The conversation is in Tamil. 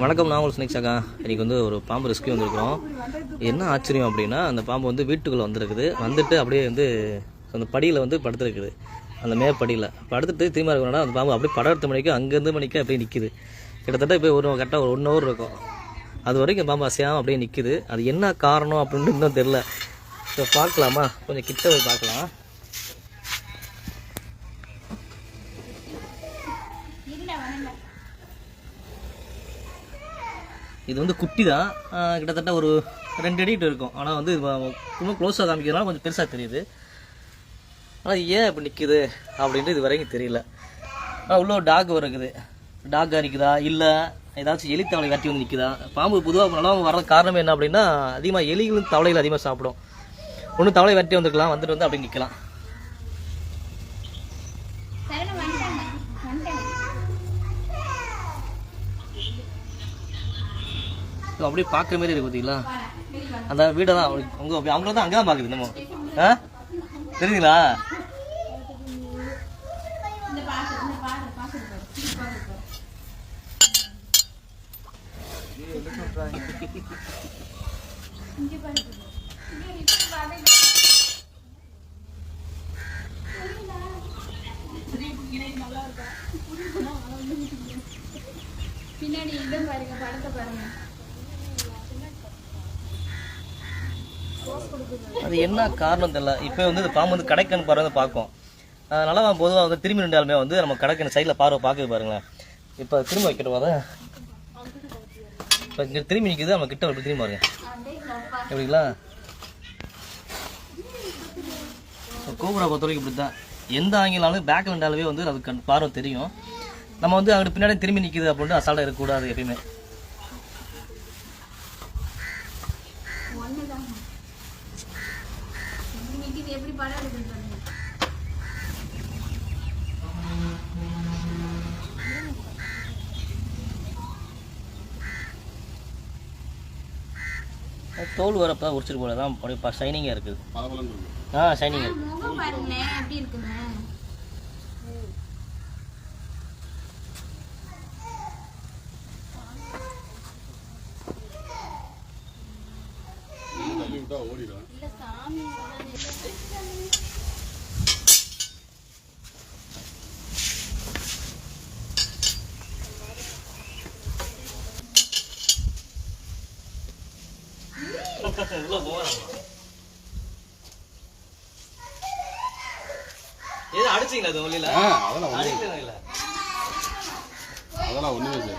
வணக்கம், நான் உங்களுக்கு ஸ்னேக் சாக்கா. இன்றைக்கி வந்து ஒரு பாம்பு ரெஸ்கியூ வந்திருக்கிறோம். என்ன ஆச்சரியம் அப்படின்னா, அந்த பாம்பு வந்து வீட்டுக்குள்ளே வந்துருக்குது. வந்துட்டு அப்படியே வந்து அந்த படியில் வந்து படுத்துருக்குது. அந்த மேற்படியில் படுத்துட்டு திரும்ப இருக்கணும்னா அந்த பாம்பு அப்படியே படம் எடுத்த மணிக்கு அங்கேருந்து மணிக்கு அப்படியே நிற்கிது. கிட்டத்தட்ட இப்போ கரெக்டாக ஒரு 1 ஹவர் இருக்கும். அது வரைக்கும் பாம்பு அசையாமல் அப்படியே நிற்கிது. அது என்ன காரணம் அப்படின்னு இன்னும் தெரில. இப்போ பார்க்கலாமா? கொஞ்சம் கிட்ட போய் பார்க்கலாம். இது வந்து குட்டி தான், கிட்டத்தட்ட ஒரு 2 அடிக்கிட்ட இருக்கும். ஆனால் வந்து ரொம்ப க்ளோஸாக காமிக்கிறதுனால கொஞ்சம் பெருசாக தெரியுது. ஆனால் ஏன் இப்படி நிற்குது அப்படின்ட்டு இது வரைக்கும் தெரியல. ஆனால் உள்ள ஒரு டாக் இருக்குது. டாக்காக நிற்குதா இல்லை ஏதாச்சும் எலி தவளை கட்டி வந்து நிற்குதா? பாம்பு பொதுவாக நல்லா வர காரணம் என்ன அப்படின்னா, அதிகமாக எலிகளும் தவளைகள் அதிகமாக சாப்பிடும். ஒன்று தவளை வெட்டி வந்துக்கலாம், வந்துட்டு வந்து அப்படி நிற்கலாம். அப்படியே பார்க்குற மாதிரி இருக்கு பார்த்தீங்களா? அந்த வீடை தான் அவங்கள தான் அங்கே தான் பார்க்குது. நம்ம தெரியுதுங்களா? பின்னாடி இடம் பாருங்க, படத்தை பாருங்க. அது என்ன காரணம் தெரியல. இப்போ வந்து இந்த பாம்பு வந்து கடைக்கன்னு பாருங்க பார்க்கும். அதனால பொதுவாக வந்து திரும்பி நின்றாலுமே வந்து நம்ம கடைக்கன் சைடில் பார்க்குது பாருங்களேன். இப்போ திரும்ப வைக்கிட்டு போத இப்போ இங்கே திரும்பி நிற்கிது. நம்ம கிட்ட எப்படி திரும்பி பாருங்க எப்படிங்களா? கோபுரா பொறுத்த வரைக்கும் இப்படி தான். எந்த ஆங்கிலாலும் பேக்கில் நின்றாலுமே வந்து அதுக்கு பார்வை தெரியும். நம்ம வந்து அங்கே பின்னாடி திரும்பி நிற்கிது அப்படின்ட்டு அசால்ட்டாக இருக்கக்கூடாது எப்பயுமே. எப்படி படம் எடுக்குது பாருங்க. தோல் வரப்ப உரிச்சிட்டு போல தான் அப்படியே ஷைனிங்காக இருக்குது. ஷைனிங் இருக்கு. முகம் பாருங்களேன் எப்படி இருக்குங்க. இல்ல சாமி அடிச்சிங்களா? அது ஒன்றும் இல்லை. அதெல்லாம் ஒண்ணுமே இல்லை.